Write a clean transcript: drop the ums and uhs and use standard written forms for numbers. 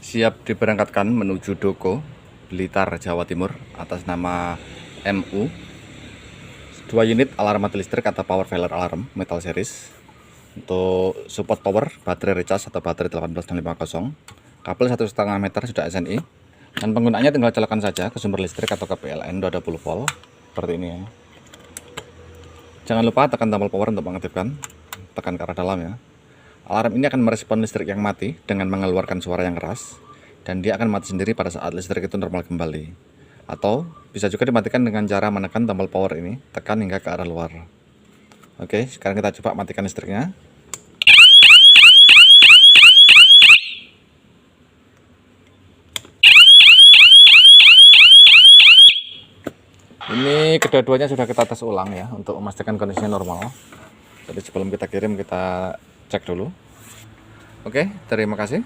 siap diberangkatkan menuju Doko, Blitar, Jawa Timur atas nama MU. 2 unit alarm mati listrik atau power failure alarm metal series. Untuk support power, baterai recharge atau baterai 18650. Kabel 1,5 meter sudah SNI. Dan penggunaannya tinggal colokan saja ke sumber listrik atau ke PLN 20 volt seperti ini ya. Jangan lupa tekan tombol power untuk mengaktifkan, tekan ke arah dalam ya. Alarm ini akan merespon listrik yang mati dengan mengeluarkan suara yang keras, dan dia akan mati sendiri pada saat listrik itu normal kembali. Atau bisa juga dimatikan dengan cara menekan tombol power ini, tekan hingga ke arah luar. Oke, sekarang kita coba matikan listriknya. Ini kedua-duanya sudah kita tes ulang ya untuk memastikan kondisinya normal. Jadi sebelum kita kirim kita cek dulu. Oke, terima kasih.